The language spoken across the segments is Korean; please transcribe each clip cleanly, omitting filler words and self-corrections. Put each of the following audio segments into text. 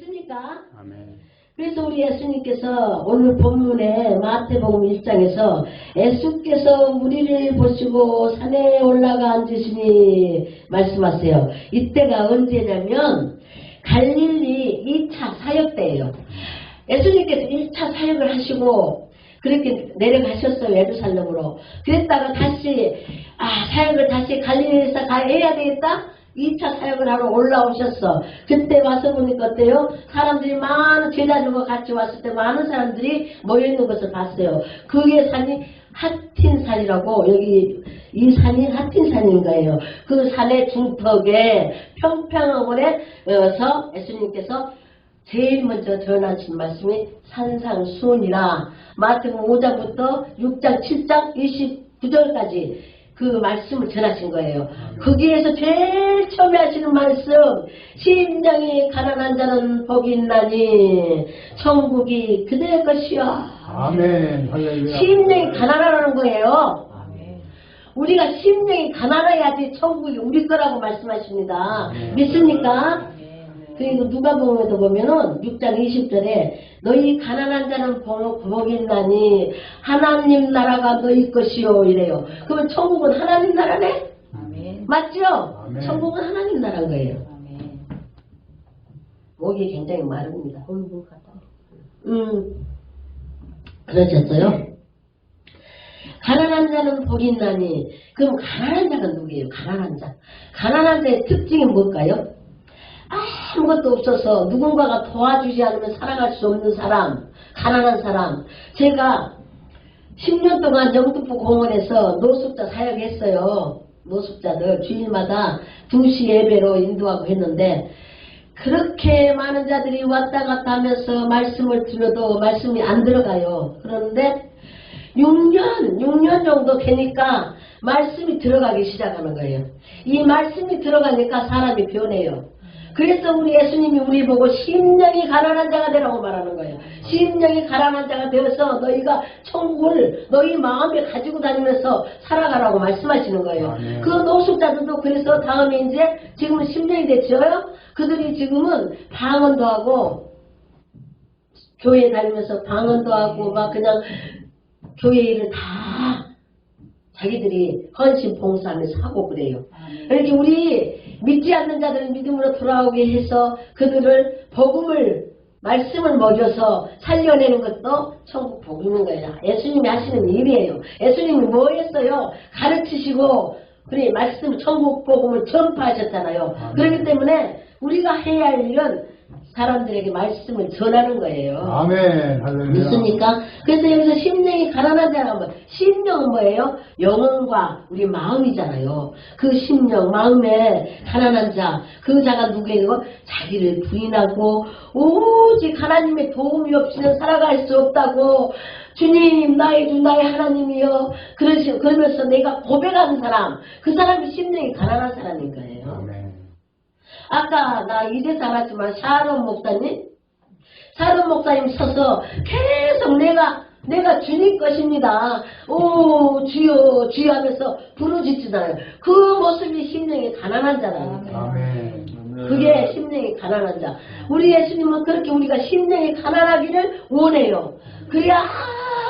믿습니까? 아멘. 그래서 우리 예수님께서 오늘 본문에 마태복음 1장에서 예수께서 우리를 보시고 산에 올라가 앉으시니 말씀하세요. 이때가 언제냐면 갈릴리 2차 사역 때예요. 예수님께서 1차 사역을 하시고 그렇게 내려가셨어요. 예루살렘으로. 그랬다가 다시 사역을 다시 갈릴리에서 해야 되겠다? 2차 사역을 하러 올라오셨어. 그때 와서 보니까 어때요? 사람들이 많은 제자들과 같이 왔을 때 많은 사람들이 모여있는 것을 봤어요. 그게 산이 하틴산이라고, 여기 이 산이 하틴산인 거예요. 그 산의 중턱에 평평원에서 예수님께서 제일 먼저 전하신 말씀이 산상수훈이라 마태복음 5장부터 6장, 7장, 29절까지 그 말씀을 전하신 거예요. 거기에서 제일 처음에 하시는 말씀, 심령이 가난한 자는 복이 있나니 천국이 그들의 것이야. 아멘. 할렐루야. 심령이 가난하라는 거예요. 아멘. 우리가 심령이 가난해야지 천국이 우리 거라고 말씀하십니다. 믿습니까? 그리고 누가복음에도 보면은 6장 20절에 너희 가난한 자는 복이 있나니 하나님 나라가 너희 것이요 이래요. 그러면 천국은 하나님 나라네? 아멘. 맞죠? 아멘. 천국은 하나님 나라인 거예요. 아멘. 목이 굉장히 마릅니다. 그러셨어요? 가난한 자는 복이 있나니 그럼 가난한 자가 누구예요? 가난한 자. 가난한 자의 특징이 뭘까요? 아무것도 없어서 누군가가 도와주지 않으면 살아갈 수 없는 사람, 가난한 사람. 제가 10년 동안 영등포 공원에서 노숙자 사역했어요. 노숙자들 주일마다 2시 예배로 인도하고 했는데 그렇게 많은 자들이 왔다 갔다 하면서 말씀을 들어도 말씀이 안 들어가요. 그런데 6년 정도 되니까 말씀이 들어가기 시작하는 거예요. 이 말씀이 들어가니까 사람이 변해요. 그래서 우리 예수님이 우리 보고 심령이 가난한 자가 되라고 말하는 거예요. 심령이 가난한 자가 되어서 너희가 천국을 너희 마음에 가지고 다니면서 살아가라고 말씀하시는 거예요. 아멘. 그 노숙자들도 그래서 다음에 이제 지금은 심령이 됐죠. 그들이 지금은 방언도 하고 교회 다니면서 방언도 하고 막 그냥 교회 일을 다 자기들이 헌신 봉사하면서 하고 그래요. 이렇게 우리 믿지 않는 자들을 믿음으로 돌아오게 해서 그들을 복음을 말씀을 먹여서 살려내는 것도 천국 복음인 거예요. 예수님이 하시는 일이에요. 예수님이 뭐 했어요? 가르치시고 그래 말씀 천국 복음을 전파하셨잖아요. 그렇기 때문에 우리가 해야 할 일은 사람들에게 말씀을 전하는 거예요. 아멘. 할렐루야. 믿습니까? 그래서 여기서 심령이 가난한 자라면 심령은 뭐예요? 영혼과 우리 마음이잖아요. 그 심령, 마음에 가난한 자, 그 자가 누구예요? 자기를 부인하고 오직 하나님의 도움이 없이는 살아갈 수 없다고 주님 나의 주 나의 하나님이여 그러면서 내가 고백하는 사람, 그 사람이 심령이 가난한 사람인 거예요. 아멘. 아까 나 이제서 알았지만 샤론 목사님 서서 계속 내가 주님 것입니다. 오 주여 주여 하면서 부르짖잖아요. 그 모습이 심령이 가난한 자라니까요. 아멘. 그게 심령이 가난한 자. 우리 예수님은 그렇게 우리가 심령이 가난하기를 원해요. 그래야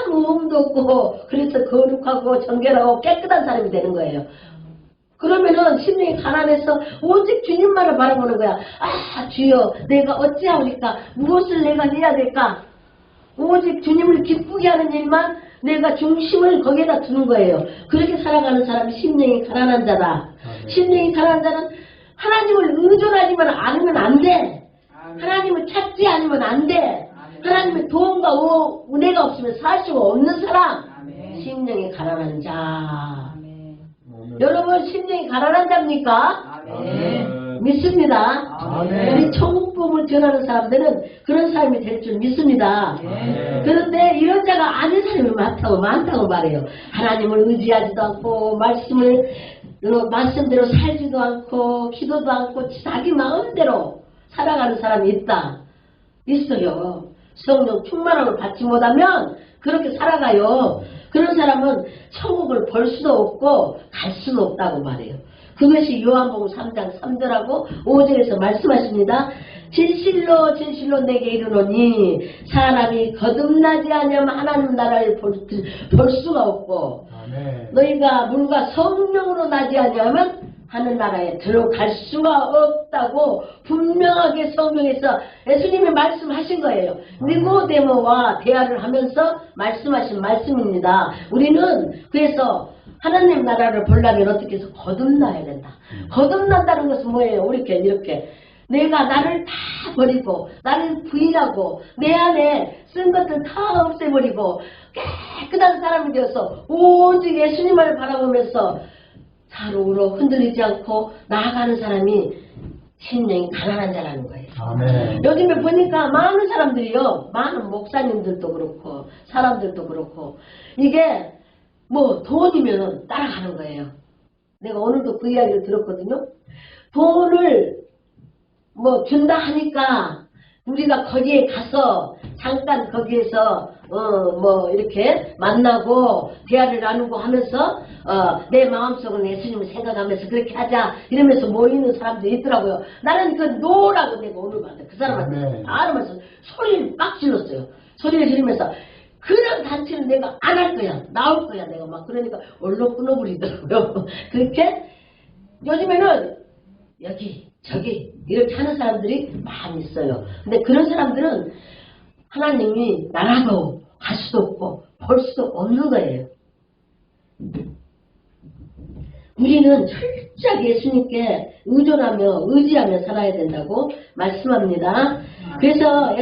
아무 흠도 없고 그래서 거룩하고 정결하고 깨끗한 사람이 되는 거예요. 그러면은 심령이 가난해서 오직 주님만을 바라보는 거야. 주여 내가 어찌하오리까? 무엇을 내가 해야 될까? 오직 주님을 기쁘게 하는 일만 내가 중심을 거기에다 두는 거예요. 그렇게 살아가는 사람이 심령이 가난한 자다. 심령이 가난한 자는 하나님을 의존하지만 않으면 안 돼. 하나님을 찾지 않으면 안 돼. 하나님의 도움과 은혜가 없으면 살 수가 없는 사람. 심령이 가난한 자. 여러분 심령이 가난한 자입니까? 아멘. 믿습니다. 아멘. 우리 천국 복음을 전하는 사람들은 그런 사람이 될 줄 믿습니다. 아멘. 그런데 이런 자가 아닌 사람이 많다고 말해요. 하나님을 의지하지도 않고 말씀대로 살지도 않고 기도도 않고 자기 마음대로 살아가는 사람이 있어요. 성령 충만함을 받지 못하면 그렇게 살아가요. 그런 사람은 천국을 볼 수도 없고 갈 수도 없다고 말해요. 그것이 요한복음 3장 3절하고 5절에서 말씀하십니다. 진실로 진실로 내게 이르노니 사람이 거듭나지 않으면 하나님 나라를 볼 수가 없고 아멘. 너희가 물과 성령으로 나지 않으면 하늘나라에 들어갈 수가 없다고 분명하게 성경에서 예수님이 말씀하신 거예요. 니고데모와 대화를 하면서 말씀하신 말씀입니다. 우리는 그래서 하나님 나라를 보려면 어떻게 해서 거듭나야 된다. 거듭난다는 것은 뭐예요? 이렇게 내가 나를 다 버리고 나를 부인하고 내 안에 쓴 것들 다 없애버리고 깨끗한 사람이 되어서 오직 예수님을 바라보면서 사로우로 흔들리지 않고 나아가는 사람이 심령이 가난한 자라는 거예요. 아멘. 요즘에 보니까 많은 사람들이요, 많은 목사님들도 그렇고 사람들도 그렇고 이게 뭐 돈이면 따라가는 거예요. 내가 오늘도 그 이야기를 들었거든요. 돈을 뭐 준다 하니까 우리가 거기에 가서 잠깐 거기에서 뭐 이렇게 만나고 대화를 나누고 하면서 내 마음속은 예수님을 생각하면서 그렇게 하자 이러면서 모이는 사람들이 있더라고요. 나는 그 노라고 내가 오늘 봤는데 그 사람한테 바르면서 소리를 막 질렀어요. 소리를 지르면서 그런 단체는 내가 안 할 거야. 나올 거야. 내가 막 그러니까 얼른 끊어버리더라고요. 그렇게 요즘에는 여기 저기 이렇게 하는 사람들이 많이 있어요. 근데 그런 사람들은 하나님이 나라도 할 수도 없고 볼 수도 없는 거예요. 우리는 철저하게 예수님께 의존하며 의지하며 살아야 된다고 말씀합니다. 그래서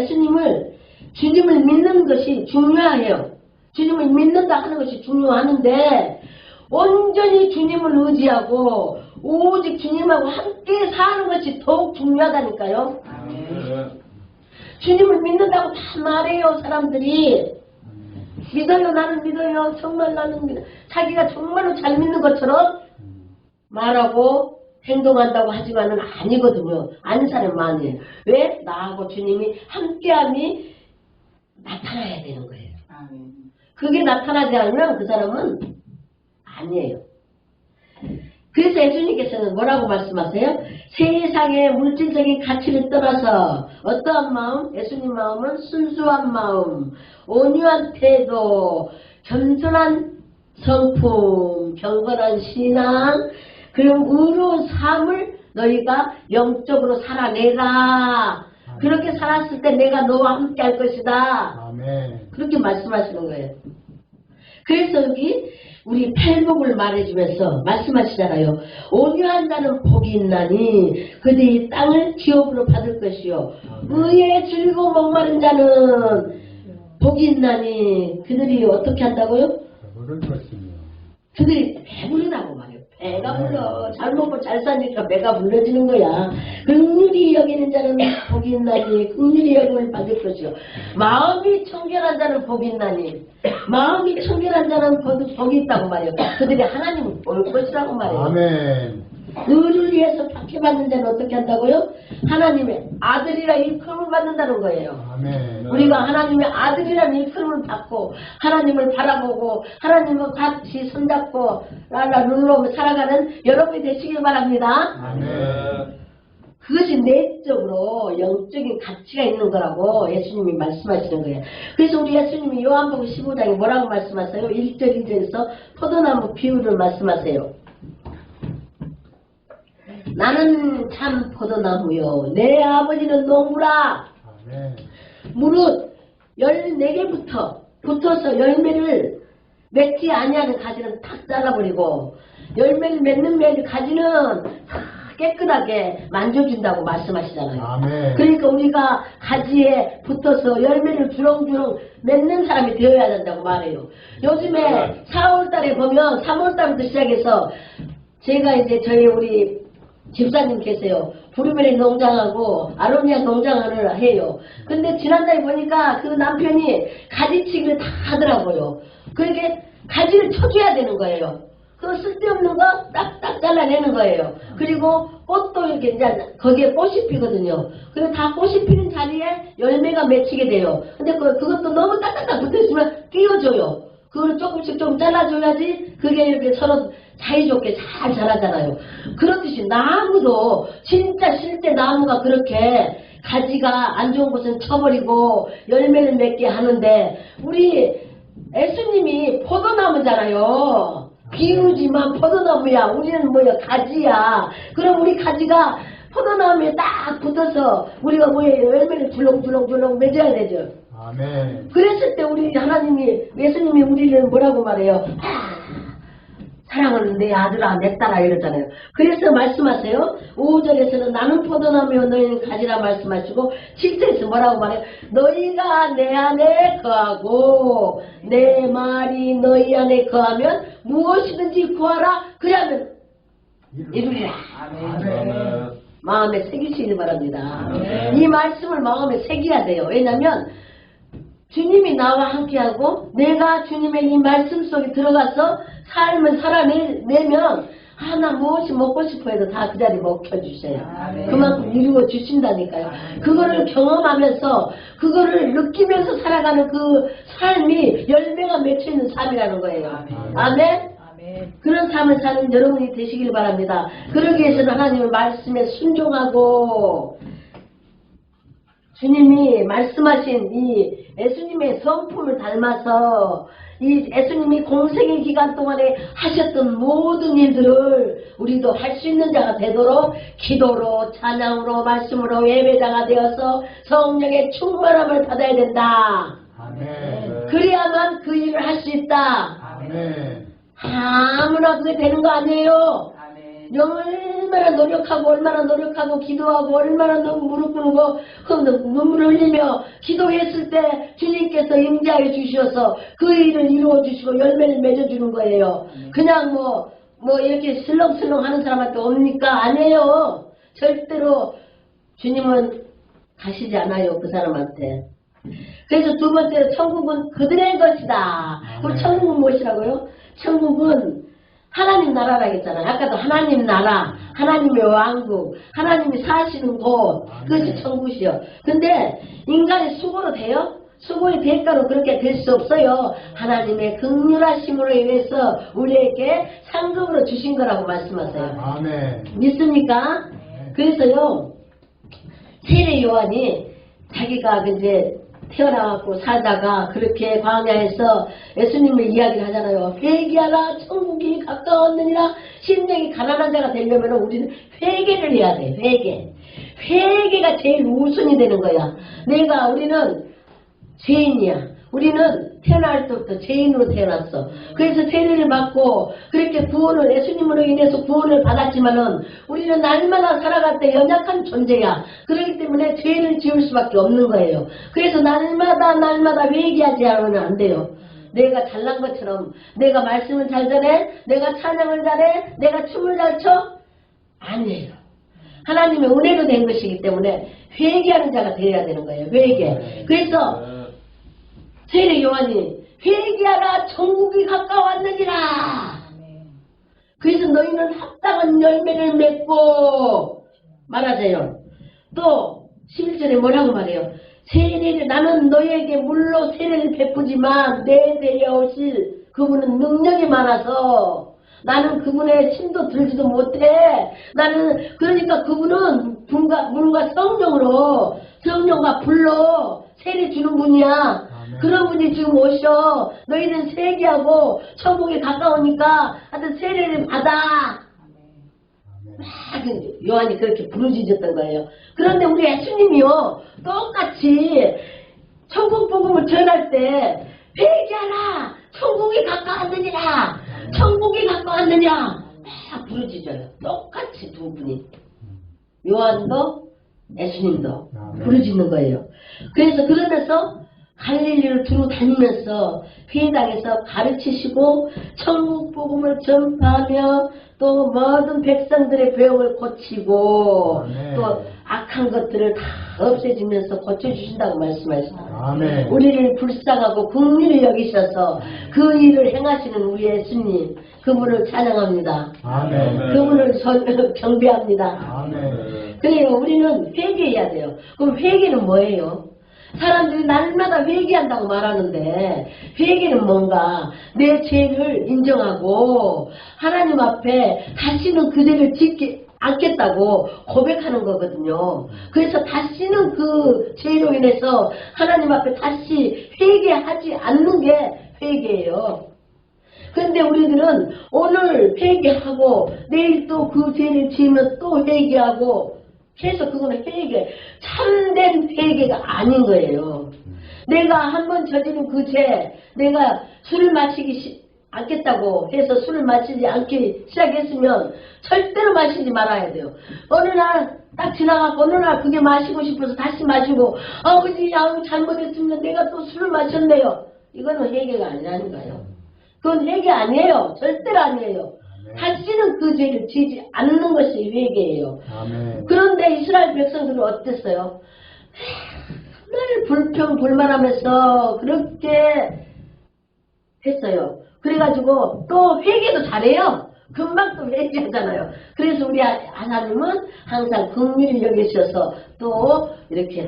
주님을 믿는 것이 중요해요. 주님을 믿는다 하는 것이 중요하는데 온전히 주님을 의지하고 오직 주님하고 함께 사는 것이 더욱 중요하다니까요. 주님을 믿는다고 다 말해요. 사람들이 믿어요. 나는 믿어요. 정말 나는 믿어. 자기가 정말로 잘 믿는 것처럼 말하고 행동한다고 하지만은 아니거든요. 아닌 사람 많이. 왜? 나하고 주님이 함께함이 나타나야 되는 거예요. 그게 나타나지 않으면 그 사람은 아니에요. 그래서 예수님께서는 뭐라고 말씀하세요? 세상의 물질적인 가치를 떠나서 어떠한 마음? 예수님 마음은 순수한 마음, 온유한 태도, 겸손한 성품, 경건한 신앙, 그리고 의로운 삶을 너희가 영적으로 살아내라. 그렇게 살았을 때 내가 너와 함께 할 것이다. 아멘. 그렇게 말씀하시는 거예요. 그래서 여기 우리 팔복을 말해주면서 말씀하시잖아요. 온유한 자는 복이 있나니 그들이 땅을 기업으로 받을 것이요. 의에 즐거워 목마른 자는 복이 있나니 그들이 어떻게 한다고요? 그럴 것이며. 그들이 배부르다고 말해요. 배가 불러. 잘 먹고 잘 사니까 배가 불러지는 거야. 긍휼히 여기는 자는 복이 있나니 긍휼히 여김을 받을 것이요. 마음이 청결한 자는 복이 있나니 마음이 청결한 자는 복이 있다고 말해요. 그들이 하나님을 볼 것이라고 말해요. 아멘. 의를 위해서 박해받는 자는 어떻게 한다고요? 하나님의 아들이라 일컬음을 받는다는 거예요. 아멘. 우리가 하나님의 아들이라는 일컬음을 받고 하나님을 바라보고 하나님과 같이 손잡고 랄라 눌러오며 살아가는 여러분이 되시길 바랍니다. 아멘. 그것이 내적으로 영적인 가치가 있는 거라고 예수님이 말씀하시는 거예요. 그래서 우리 예수님이 요한복음 15장에 뭐라고 말씀하세요? 1절 2절에서 포도나무 비유를 말씀하세요. 나는 참 포도나무요 내 아버지는 농부라. 아멘. 무릇 14개부터 붙어서 열매를 맺지 아니하는 가지는 탁 잘라버리고 열매를 맺는 가지는 다 깨끗하게 만져준다고 말씀하시잖아요. 아멘. 그러니까 우리가 가지에 붙어서 열매를 주렁주렁 맺는 사람이 되어야 된다고 말해요. 요즘에 4월달에 보면 3월달부터 시작해서 제가 이제 저희 우리 집사님 계세요. 부르메리 농장하고 아로니아 농장을 해요. 근데 지난달에 보니까 그 남편이 가지치기를 다 하더라고요. 그러니까 가지를 쳐줘야 되는 거예요. 그 쓸데없는 거 딱딱 잘라내는 거예요. 그리고 꽃도 이렇게 이제 거기에 꽃이 피거든요. 그리고 다 꽃이 피는 자리에 열매가 맺히게 돼요. 근데 그것도 너무 딱딱딱 붙어있으면 끼워줘요. 그걸 조금씩 좀 잘라줘야지 그게 이렇게 서로 사이좋게 잘 자라잖아요. 그렇듯이 나무도 진짜 실제 나무가 그렇게 가지가 안 좋은 곳은 쳐버리고 열매를 맺게 하는데 우리 예수님이 포도나무잖아요. 비유지만 포도나무야. 우리는 뭐야? 가지야. 그럼 우리 가지가 포도나무에 딱 붙어서 우리가 뭐야? 열매를 줄렁줄렁줄렁 맺어야 되죠. 아멘. 그랬을 때 우리 하나님이 예수님이 우리를 뭐라고 말해요? 사랑하는 내 아들아 내 딸아 이러잖아요. 그래서 말씀하세요. 5절에서는 나는 포도나무요 너희는 가지라 말씀하시고 7절에서 뭐라고 말해요? 너희가 내 안에 거하고 내 말이 너희 안에 거하면 무엇이든지 구하라 그러면 이루리라. 아멘. 마음에 새기시길 바랍니다. 아멘. 이 말씀을 마음에 새겨야 돼요. 왜냐하면 주님이 나와 함께하고 내가 주님의 이 말씀 속에 들어가서 삶을 살아내면 나 무엇이 먹고 싶어 해도 다 그 자리 먹혀주세요. 그만큼 이루어 주신다니까요. 그거를 경험하면서 그거를 느끼면서 살아가는 그 삶이 열매가 맺혀있는 삶이라는 거예요. 아멘? 그런 삶을 사는 여러분이 되시길 바랍니다. 그러기 위해서는 하나님의 말씀에 순종하고 주님이 말씀하신 이 예수님의 성품을 닮아서 이 예수님이 공생의 기간 동안에 하셨던 모든 일들을 우리도 할 수 있는 자가 되도록 기도로 찬양으로 말씀으로 예배자가 되어서 성령의 충만함을 받아야 된다. 아멘. 그래야만 그 일을 할 수 있다. 아멘. 아무나 그게 되는 거 아니에요. 얼마나 노력하고 기도하고 얼마나 너무 무릎 꿇고 눈물을 흘리며 기도했을 때 주님께서 임재하여 주셔서 그 일을 이루어 주시고 열매를 맺어주는 거예요. 그냥 뭐 이렇게 슬렁슬렁 하는 사람한테 옵니까? 아니에요. 절대로 주님은 가시지 않아요. 그 사람한테. 그래서 두 번째로 천국은 그들의 것이다. 그럼 천국은 무엇이라고요? 천국은 하나님 나라라고 했잖아요. 아까도 하나님 나라, 하나님의 왕국, 하나님이 사시는 곳, 그것이 천국이요. 근데 인간이 수고로 돼요? 수고의 대가로 그렇게 될 수 없어요. 하나님의 긍휼하심으로 인해서 우리에게 상급으로 주신 거라고 말씀하세요. 아멘. 믿습니까? 그래서요, 세례 요한이 자기가 이제 태어나갖고 살다가 그렇게 광야에서 예수님을 이야기를 하잖아요. 회개하라 천국이 가까웠느니라. 심령이 가난한 자가 되려면 우리는 회개를 해야 돼. 회개가 제일 우선이 되는 거야. 우리는 죄인이야. 우리는 태어날 때부터 죄인으로 태어났어. 그래서 세례를 받고 그렇게 구원을 예수님으로 인해서 구원을 받았지만은 우리는 날마다 살아갈 때 연약한 존재야. 그렇기 때문에 죄를 지을 수밖에 없는 거예요. 그래서 날마다 회개하지 않으면 안 돼요. 내가 잘난 것처럼 내가 말씀을 잘 전해, 내가 찬양을 잘해, 내가 춤을 잘 춰? 아니에요. 하나님의 은혜로 된 것이기 때문에 회개하는 자가 되어야 되는 거예요. 회개. 그래서 세례 요한이 회개하라 천국이 가까웠느니라. 그래서 너희는 합당한 열매를 맺고 말하세요. 또 11절에 뭐라고 말해요? 나는 너희에게 물로 세례를 베푸지만 내 대에 오실 그분은 능력이 많아서 나는 그분의 침도 들지도 못해. 그러니까 그분은 물과 성령과 불로 세례 주는 분이야. 그런 분이 지금 오셔. 너희는 세계하고 천국에 가까우니까 하여튼 세례를 받아. 막 요한이 그렇게 부르짖었던 거예요. 그런데 우리 예수님이요 똑같이 천국 복음을 전할 때 회개하라 천국이 가까웠느니라. 천국이 가까웠느냐 막 부르짖어요. 똑같이 두 분이. 요한도 예수님도 부르짖는 거예요. 그러면서 갈릴리를 두루 다니면서 회당에서 가르치시고 천국 복음을 전파하며 또 모든 백성들의 병을 고치고 또 악한 것들을 다 없애주면서 고쳐주신다고 말씀하셨어요. 우리를 불쌍하고 긍휼히 여기셔서 그 일을 행하시는 우리 예수님 그분을 찬양합니다. 그분을 경배합니다. 그래요. 우리는 회개해야 돼요. 그럼 회개는 뭐예요? 사람들이 날마다 회개한다고 말하는데 회개는 뭔가 내 죄를 인정하고 하나님 앞에 다시는 그 죄를 짓지 않겠다고 고백하는 거거든요. 그래서 다시는 그 죄로 인해서 하나님 앞에 다시 회개하지 않는 게 회개예요. 그런데 우리들은 오늘 회개하고 내일 또 그 죄를 지으면 또 회개하고 해서 그거는 회개, 참된 회개가 아닌 거예요. 내가 한번 저지른 그 죄, 내가 술을 마시기 않겠다고 해서 술을 마시지 않기 시작했으면 절대로 마시지 말아야 돼요. 어느 날 딱 지나가고 어느 날 그게 마시고 싶어서 다시 마시고 아버지 잘못했으면 내가 또 술을 마셨네요. 이거는 회개가 아니라니까요. 그건 회개 아니에요. 절대로 아니에요. 다시는 그 죄를 지지 않는 것이 회개예요. 아멘. 그런데 이스라엘 백성들은 어땠어요? 늘 불평불만하면서 그렇게 했어요. 그래가지고 또 회개도 잘해요. 금방 또 회개하잖아요. 그래서 우리 하나님은 항상 긍휼히 여기셔서 또 이렇게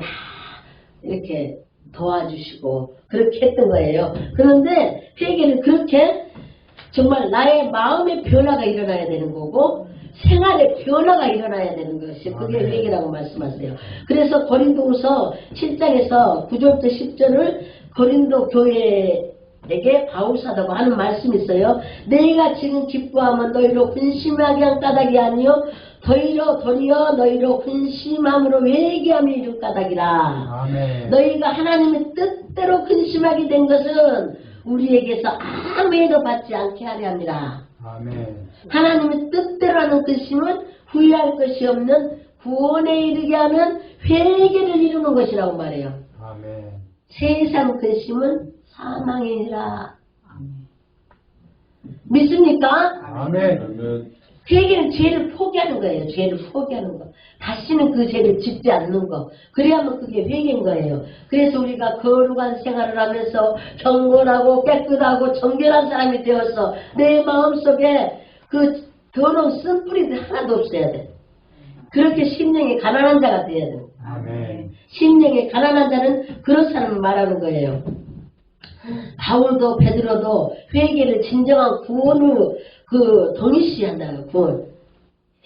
도와주시고 그렇게 했던 거예요. 그런데 회개는 그렇게 정말 나의 마음의 변화가 일어나야 되는 거고 생활의 변화가 일어나야 되는 것이 그게 회개라고 말씀하세요. 그래서 고린도후서 7장에서 9절부터 10절을 고린도 교회에게 바울사도가 하는 말씀이 있어요. 내가 지금 기뻐하면 너희로 근심하게 한 까닭이 아니요 도리어 너희로 근심함으로 회개함이 이룰 까닭이라. 아멘. 너희가 하나님의 뜻대로 근심하게 된 것은 우리에게서 아무 해도 받지 않게 하려 함이라. 아멘. 하나님의 뜻대로 하는 근심은 후회할 것이 없는 구원에 이르게 하는 회개를 이루는 것이라고 말해요. 아멘. 세상 근심은 사망이니라. 믿습니까? 아멘. 회개는 죄를 포기하는 거예요. 죄를 포기하는 거. 다시는 그 죄를 짓지 않는 거. 그래야만 그게 회개인 거예요. 그래서 우리가 거룩한 생활을 하면서 경건하고 깨끗하고 정결한 사람이 되어서 내 마음속에 그 더러운 쓴뿌리도 하나도 없어야 돼. 그렇게 심령이 가난한 자가 돼야 돼. 아멘. 심령이 가난한 자는 그런 사람을 말하는 거예요. 바울도 베드로도 회개를 진정한 구원으로 동의시한다고 구원.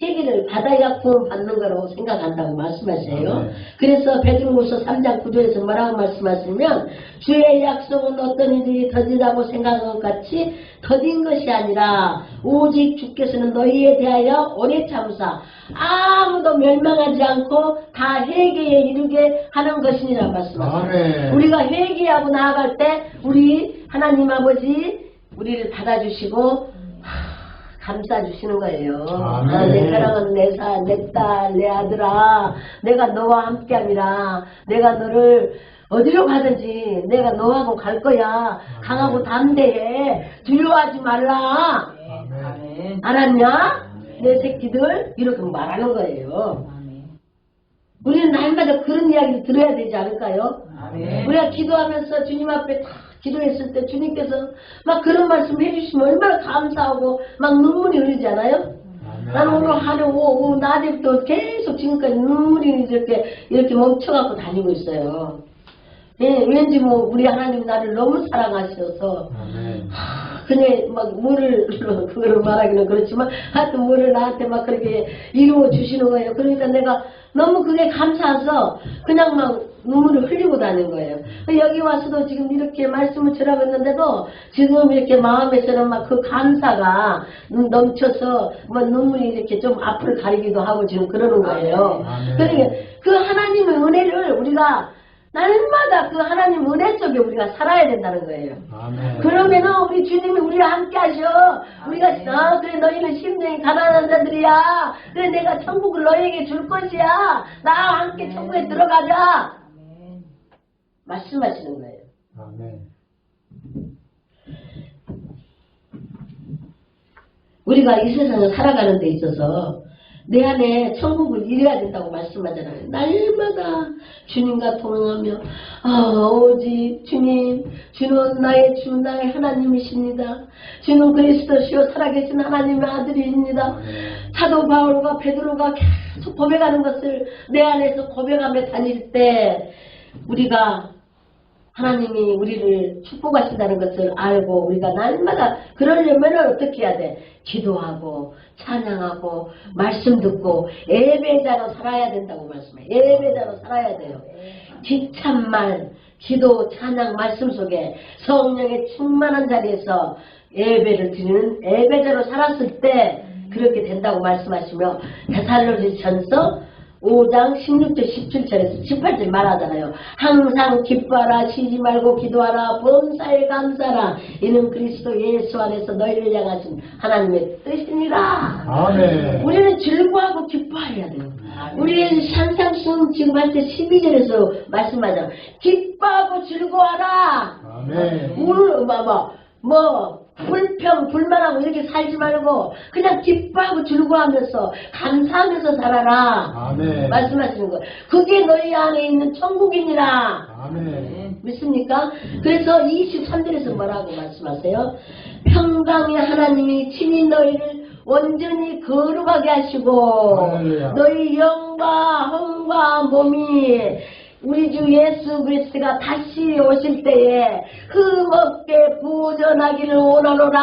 회개를 받아야 구원 받는 거라고 생각한다고 말씀하세요. 그래서 베드로후서 3장 9절에서 뭐라고 말씀하시면 주의 약속은 어떤 이들이 더디다고 생각한 것 같이 더딘 것이 아니라 오직 주께서는 너희에 대하여 오래 참으사 아무도 멸망하지 않고 다 회개에 이르게 하는 것이니라 말씀하세요. 우리가 회개하고 나아갈 때 우리 하나님 아버지 우리를 받아주시고 감싸주시는 거예요. 내 사랑하는 내 딸, 내 아들아, 내가 너와 함께함이라. 내가 너를 어디로 가든지 내가 너하고 갈 거야. 강하고 담대해. 두려워하지 말라. 아멘. 알았냐? 내 새끼들 이렇게 말하는 거예요. 우리는 날마다 그런 이야기를 들어야 되지 않을까요? 아멘. 우리가 기도하면서 주님 앞에 다 기도했을 때 주님께서 막 그런 말씀 해주시면 얼마나 감사하고 막 눈물이 흐르잖아요. 나는 오늘 하루 낮에부터 계속 지금까지 눈물이 이렇게 멈춰갖고 다니고 있어요. 예, 왠지 우리 하나님 나를 너무 사랑하셔서 그냥 막 뭐를 그거를 말하기는 그렇지만 하여튼 뭐를 나한테 막 그렇게 이루어 주시는 거예요. 그러니까 내가 너무 그게 감사해서 그냥 막 눈물을 흘리고 다니는 거예요. 여기 와서도 지금 이렇게 말씀을 전하고 있는데도 지금 이렇게 마음에서는 막 그 감사가 넘쳐서 막 눈물이 이렇게 좀 앞을 가리기도 하고 지금 그러는 거예요. 그러니까 그 하나님의 은혜를 우리가 날마다 그 하나님 은혜 속에 우리가 살아야 된다는 거예요. 그러면은 우리 주님이 우리와 함께 하셔. 우리가 그래 너희는 심령이 가난한 자들이야. 그래 내가 천국을 너희에게 줄 것이야. 나와 함께 천국에 들어가자. 말씀하시는 거예요. 우리가 이 세상을 살아가는 데 있어서 내 안에 천국을 이뤄야 된다고 말씀하잖아요. 날마다 주님과 통화하며 오직 주님, 주는 나의 주, 나의 하나님이십니다. 주는 그리스도시요 살아계신 하나님의 아들입니다. 사도 바울과 베드로가 계속 고백하는 것을 내 안에서 고백하며 다닐 때 우리가 하나님이 우리를 축복하신다는 것을 알고 우리가 날마다 그러려면 어떻게 해야 돼? 기도하고 찬양하고 말씀 듣고 예배자로 살아야 된다고 말씀해. 예배자로 살아야 돼요. 기참말 기도 찬양 말씀 속에 성령의 충만한 자리에서 예배를 드리는 예배자로 살았을 때 그렇게 된다고 말씀하시며 데살로니가전서 5장 16절 17절에서 18절 말하잖아요. 항상 기뻐하라 쉬지 말고 기도하라 범사에 감사하라 이는 그리스도 예수 안에서 너희를 향하신 하나님의 뜻이니라. 아멘. 우리는 즐거워하고 기뻐해야 돼요. 우리는 산상수훈 지금 할 때 12절에서 말씀하잖아요. 기뻐하고 즐거워하라. 아멘. 불평, 불만하고 이렇게 살지 말고 그냥 기뻐하고 즐거워하면서 감사하면서 살아라. 아멘. 말씀하시는 거예요. 그게 너희 안에 있는 천국이니라. 아멘. 믿습니까? 그래서 23절에서 뭐라고 말씀하세요? 평강의 하나님이 친히 너희를 온전히 거룩하게 하시고 할렐루야. 너희 영과 혼과 몸이 우리 주 예수 그리스도가 다시 오실 때에 흠없게 부전하기를 원하노라.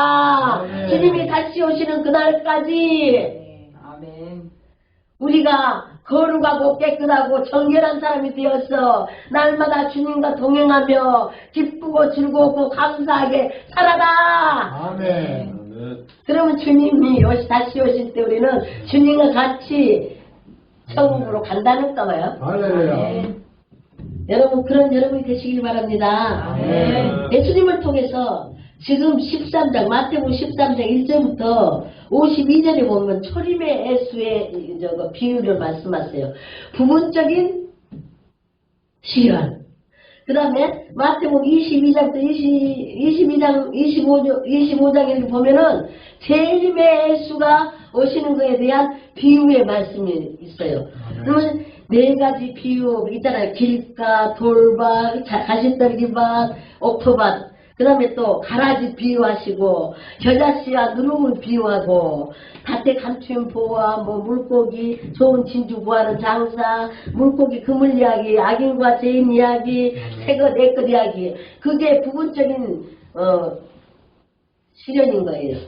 아멘. 주님이 다시 오시는 그날까지 아멘. 우리가 거룩하고 깨끗하고 정결한 사람이 되어서 날마다 주님과 동행하며 기쁘고 즐겁고 감사하게 살아라. 아멘. 아멘. 그러면 주님이 다시 오실 때 우리는 주님과 같이 천국으로 간다는 거예요. 할렐루야. 여러분 그런 여러분이 되시길 바랍니다. 아멘. 예수님을 통해서 지금 13장 마태복음 13장 1절부터 52절에 보면 초림의 예수의 비유를 말씀하세요. 부분적인 시련. 그 다음에 마태복음 22장부터 25장에 보면은 재림의 예수가 오시는 것에 대한 비유의 말씀이 있어요. 그러면 네 가지 비유 있잖아요. 길가, 돌밭, 가시떨기밭, 옥토밭. 그 다음에 또 가라지 비유하시고 겨자씨와 누룩을 비유하고 밭에 감추인 보화, 물고기, 좋은 진주 구하는 장사, 물고기 그물 이야기, 악인과 죄인 이야기, 새것 내것 이야기. 그게 부분적인 시련인 거예요.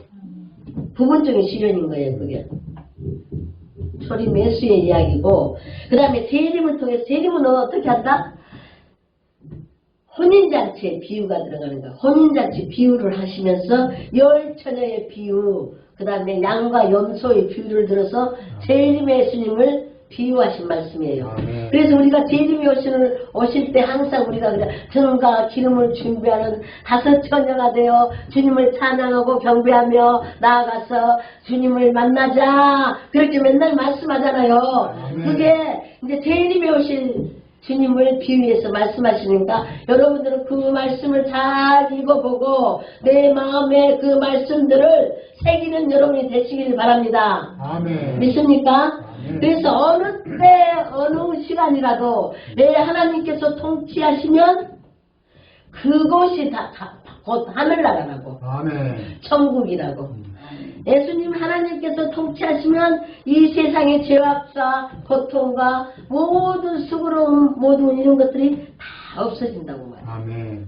부분적인 시련인 거예요. 그게. 초림 예수의 이야기고 그 다음에 재림을 통해서 재림은 어떻게 한다? 혼인잔치의 비유가 들어가는 거야. 혼인잔치 비유를 하시면서 열 처녀의 비유 그 다음에 양과 염소의 비유를 들어서 재림의 예수님을 비유하신 말씀이에요. 아멘. 그래서 우리가 재림이 오실 때 항상 우리가 그냥 등과 기름을 준비하는 다섯 처녀가 되어 주님을 찬양하고 경배하며 나아가서 주님을 만나자 그렇게 맨날 말씀하잖아요. 아멘. 그게 이제 재림이 오실 주님을 비유해서 말씀하시니까 여러분들은 그 말씀을 잘 읽어보고 내 마음에 그 말씀들을 새기는 여러분이 되시길 바랍니다. 아멘. 믿습니까? 아멘. 그래서 어느 때 어느 시간이라도 내 하나님께서 통치하시면 그곳이 곧 하늘나라라고 아멘. 천국이라고. 예수님 하나님께서 통치하시면 이 세상의 죄악과 고통과 모든 수고로움 모든 이런 것들이 다 없어진다고 말해요. 아멘.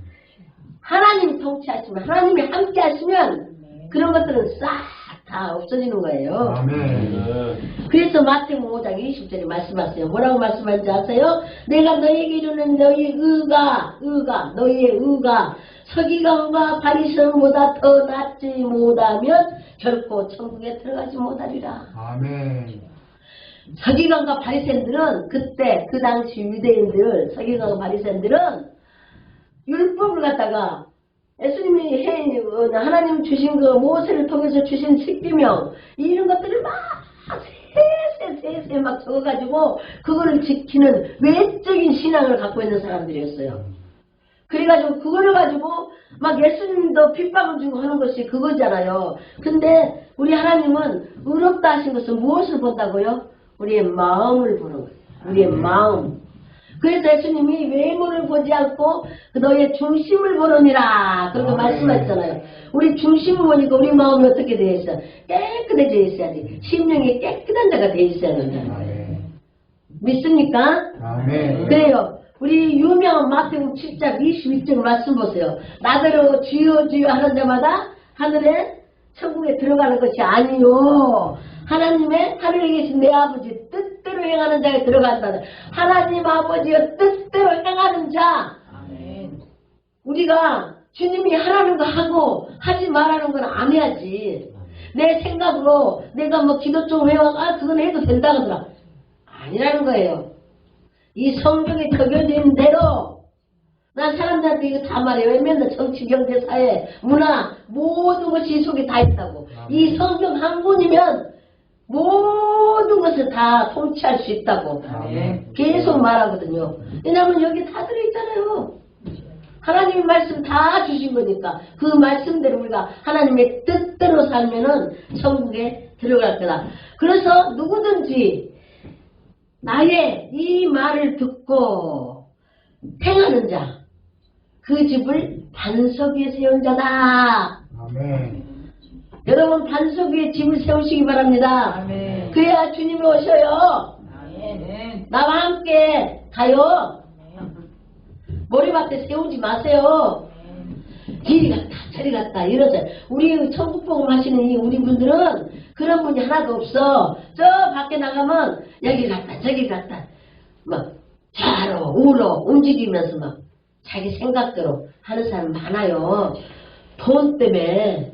하나님이 통치하시면 하나님이 함께 하시면 그런 것들은 싹 다 없어지는 거예요. 아멘. 그래서 마태복음 5장 20절에 말씀하세요. 뭐라고 말씀하는지 아세요? 내가 너희에게 이르는 너희의 너희의 의가 서기관과 바리새인보다 더 낫지 못하면 결코 천국에 들어가지 못하리라. 아멘. 서기관과 바리새인들은 그때 그 당시 유대인들 서기관과 바리새인들은 율법을 갖다가 예수님이 하나님 주신 그 모세를 통해서 주신 십계명 이런 것들을 막 세세 막 적어가지고 그거를 지키는 외적인 신앙을 갖고 있는 사람들이었어요. 그래가지고 그거를 가지고 막 예수님도 핍박을 주고 하는 것이 그거잖아요. 근데 우리 하나님은 의롭다 하신 것은 무엇을 본다고요? 우리의 마음을 보는 거예요. 우리의 마음. 그래서 예수님이 외모를 보지 않고 너의 중심을 보느니라 그렇게 말씀하셨잖아요. 우리 중심을 보니까 우리 마음이 어떻게 되어 있어요? 깨끗해져 있어야지. 심령이 깨끗한 자가 되어 있어야 된다. 아멘. 믿습니까? 아멘. 그래요. 우리 유명한 마태복음 7장 22절 말씀 보세요. 나더러 주여 주여 하는 데마다 하늘에 천국에 들어가는 것이 아니요. 하나님의 하늘에 계신 내 아버지 뜻대로 행하는 자에 들어간다는 하나님 아버지의 뜻대로 행하는 자. 아멘. 우리가 주님이 하라는 거 하고 하지 말라는 건 안 해야지. 내 생각으로 내가 뭐 기도 좀 해와 그건 해도 된다 그러더라. 아니라는 거예요. 이 성경에 적혀져 있는 대로 난 사람들한테 이거 다 말해요. 왜 맨날 정치, 경제, 사회, 문화 모든 것이 이 속에 다 있다고. 이 성경 한 권이면 모든 것을 다 통치할 수 있다고 아멘. 계속 말하거든요. 왜냐하면 여기 다 들어있잖아요. 하나님의 말씀 다 주신 거니까 그 말씀대로 우리가 하나님의 뜻대로 살면은 천국에 들어갈 거다. 그래서 누구든지 나의 이 말을 듣고 행하는 자, 그 집을 반석 위에 세운 자다. 아멘. 여러분 반석 위에 집을 세우시기 바랍니다. 아멘. 그래야 주님이 오셔요. 아멘. 나와 함께 가요. 머리맡에 세우지 마세요. 이리 갔다 저리 갔다 이러세요. 우리 천국복음 하시는 이 우리 분들은 그런 분이 하나도 없어. 저 밖에 나가면 여기 갔다 저기 갔다 막 좌로 우로 움직이면서 막 자기 생각대로 하는 사람 많아요. 돈 때문에.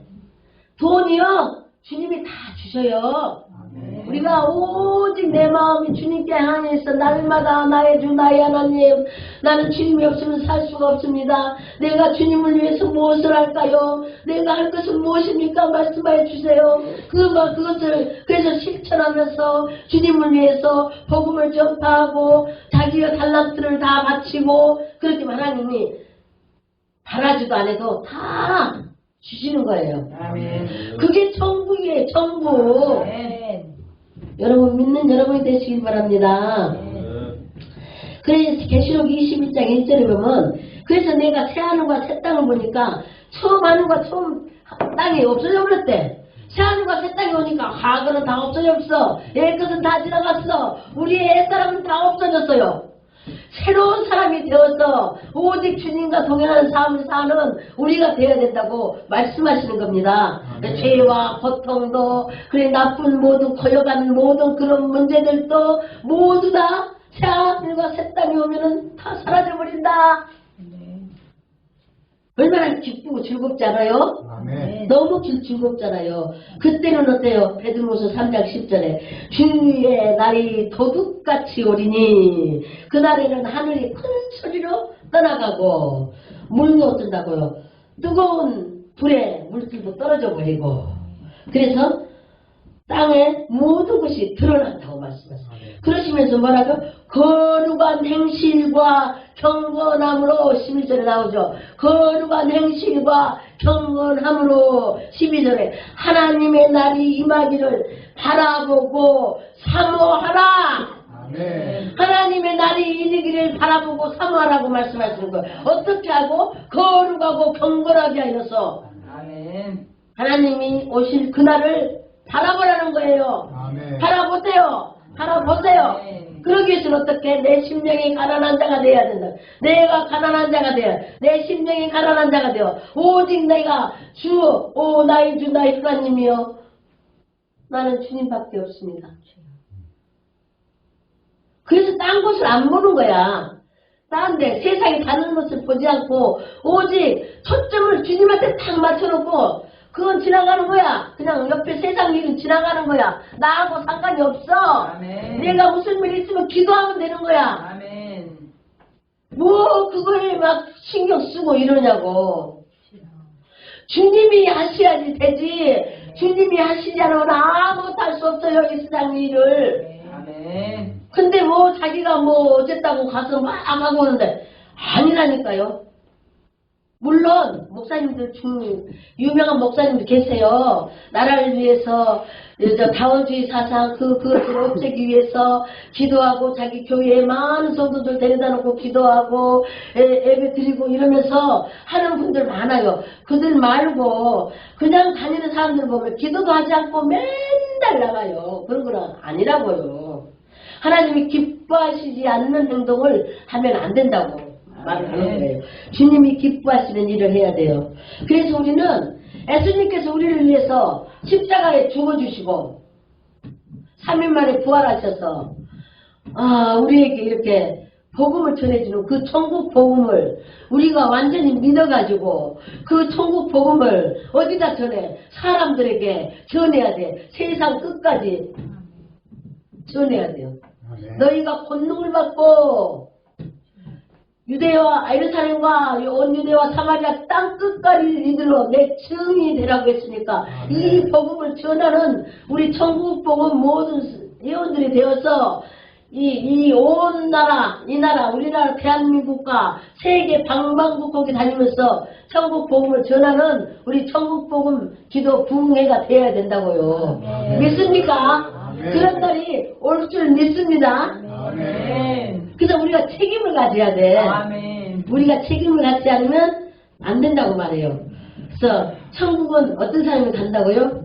돈이요 주님이 다 주셔요. 아멘. 우리가 오직 내 마음이 주님께 향해 있어 날마다 나의 주 나의 하나님 나는 주님이 없으면 살 수가 없습니다. 내가 주님을 위해서 무엇을 할까요? 내가 할 것은 무엇입니까? 말씀해 주세요. 그것을 그래서 실천하면서 주님을 위해서 복음을 전파하고 자기의 달란트를 다 바치고 그렇게 하나님이 바라지도 안 해도 다 주시는 거예요. 아멘. 그게 천국이에요. 천국. 아멘. 여러분 믿는 여러분이 되시길 바랍니다. 아멘. 그래서 계시록 21장 1절에 보면 그래서 내가 새 하늘과 새 땅을 보니까 처음 하늘과 처음 땅이 없어져 버렸대. 새 하늘과 새 땅이 오니까 과거는 다 없어졌어. 옛 것은 다 지나갔어. 우리의 옛사람은 다 없어졌어요. 새로운 사람이 되어서 오직 주님과 동행하는 삶을 사는 우리가 되어야 된다고 말씀하시는 겁니다. 죄와 고통도 그래 나쁜 모든 거여가는 모든 그런 문제들도 모두 다 새 하늘과 새 땅이 오면은 다 사라져버린다. 얼마나 기쁘고 즐겁지 않아요? 아멘. 너무 즐겁잖아요. 그때는 어때요? 베드로후서 3장 10절에 주의 날이 도둑같이 오리니 그날에는 하늘이 큰 소리로 떠나가고 물도 어쩐다고요? 뜨거운 불에 물질도 떨어져 버리고 그래서 땅에 모든 것이 드러난다고 말씀하셨어요. 그러시면서 뭐라고? 거룩한 행실과 경건함으로 11절에 나오죠. 거룩한 행실과 경건함으로 12절에 하나님의 날이 임하기를 바라보고 사모하라. 아멘. 하나님의 날이 이르기를 바라보고 사모하라고 말씀하시는 거예요. 어떻게 하고? 거룩하고 경건하게 하여서 아멘. 하나님이 오실 그날을 바라보라는 거예요. 아멘. 바라보세요. 바라보세요. 그러기 위해서는 어떻게? 내 심령이 가난한 자가 되어야 된다. 내가 가난한 자가 되어. 내 심령이 가난한 자가 되어. 오직 내가 나의 주 나의 하나님이요. 나는 주님밖에 없습니다. 그래서 딴 곳을 안 보는 거야. 딴 데 세상에 다른 것을 보지 않고 오직 초점을 주님한테 딱 맞춰놓고 그건 지나가는 거야. 그냥 옆에 세상 일은 지나가는 거야. 나하고 상관이 없어. 아멘. 내가 무슨 일 있으면 기도하면 되는 거야. 아멘. 뭐 그걸 막 신경 쓰고 이러냐고. 주님이 하셔야지 되지. 주님이 하시지 않으면 아무것도 할 수 없어요. 이 세상 일을. 아멘. 근데 뭐 자기가 뭐 어쨌다고 가서 막 하고 오는데 아니라니까요. 물론 목사님들 유명한 목사님들 계세요. 나라를 위해서 다원주의 사상 그것을 없애기 위해서 기도하고 자기 교회에 많은 성도들 데려다 놓고 기도하고 예배 드리고 이러면서 하는 분들 많아요. 그들 말고 그냥 다니는 사람들 보면 기도도 하지 않고 맨날 나가요. 그런 거는 아니라고요. 하나님이 기뻐하시지 않는 행동을 하면 안 된다고 말을 하는 거예요. 주님이 기뻐하시는 일을 해야 돼요. 그래서 우리는 예수님께서 우리를 위해서 십자가에 죽어주시고 3일 만에 부활하셔서 우리에게 이렇게 복음을 전해주는 그 천국 복음을 우리가 완전히 믿어가지고 그 천국 복음을 어디다 전해? 사람들에게 전해야 돼. 세상 끝까지 전해야 돼요. 너희가 권능을 받고 유대와 예루살렘과 온 유대와 사마리아 땅 끝까지 이들로 내 증인이 되라고 했으니까 이 복음을 전하는 우리 천국 복음 모든 예언들이 되어서 이 온 나라, 이 나라, 우리나라 대한민국과 세계 방방곡곡에 다니면서 천국 복음을 전하는 우리 천국 복음 기도 부흥회가 되어야 된다고요. 믿습니까? 그런 날이 올 줄 믿습니다. 그래서 우리가 책임을 가져야 돼. 아멘. 우리가 책임을 갖지 않으면 안 된다고 말해요. 그래서 천국은 어떤 사람이 간다고요?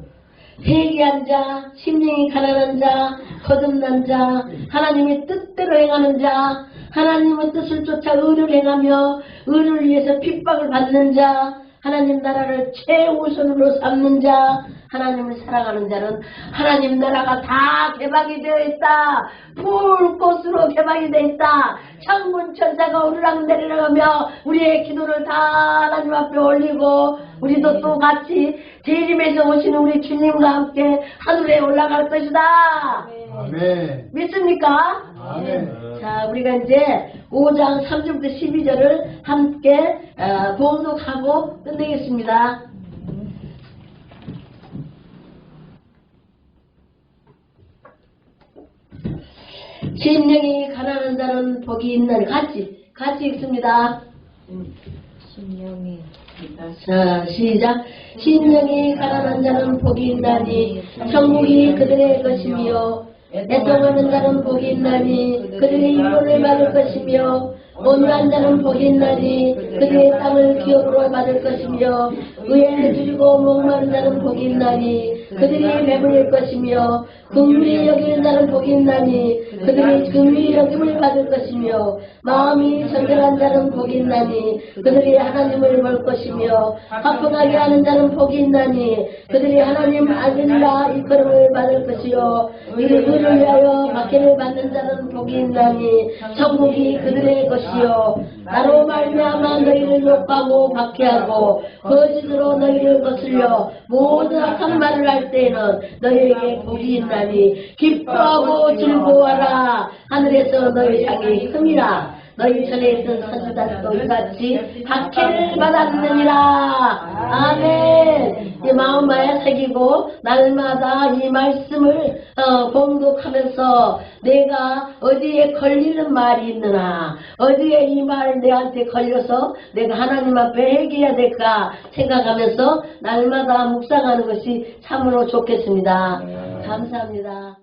회개한 자, 심령이 가난한 자, 거듭난 자, 하나님의 뜻대로 행하는 자, 하나님의 뜻을 쫓아 의를 행하며 의를 위해서 핍박을 받는 자, 하나님 나라를 최우선으로 삼는 자, 하나님을 사랑하는 자는 하나님 나라가 다 개방이 되어 있다. 불꽃으로 개방이 되어 있다. 창문 천사가 오르락내리락하며 우리의 기도를 다 하나님 앞에 올리고 우리도 또 같이 재림에서 오시는 우리 주님과 함께 하늘에 올라갈 것이다. 아멘. 믿습니까? 아멘. 자, 우리가 이제 5장 3절부터 12절을 함께 봉독하고 끝내겠습니다. 심령이 가난한 자는 복이 있나니 같이 읽습니다. 심령이 자, 시작. 심령이 가난한 자는 복이 있나니 천국이 그들의 것이며 애통하는 자는 복이 있나니 그들의 인권을 받을 것이며 온유한 자는 복이 있나니 그들의 땅을 기업으로 받을 것이며 의에 줄이고 목마른 자는 복이 있나니 그들이 배부를 것이며 긍휼히 여기는 자는 복이 있나니 그들이 긍휼히 여김을 받을 것이며 마음이 정결한 자는 복이 있나니 그들이 하나님을 볼 것이며 화평하게 하는 자는 복이 있나니 그들이 하나님 아들이라 일컬음을 받을 것이요 의를 위하여 박해를 받는 자는 복이 있나니 천국이 그들의 것이요 나로 말미암아 너희를 욕하고 박해하고 거짓으로 너희를 거슬려 모든 악한 말을 할 때에는 너희에게 복이 있나니 기뻐하고 즐거워하라. 하늘에서 너희 상이 큼이라. 너희 전에 있던 선지자도 이같이 박해를 받았느니라. 아멘. 이 마음에 새기고 날마다 이 말씀을 봉독하면서 내가 어디에 걸리는 말이 있느나 어디에 이 말 내한테 걸려서 내가 하나님 앞에 회개해야 될까 생각하면서 날마다 묵상하는 것이 참으로 좋겠습니다. 감사합니다.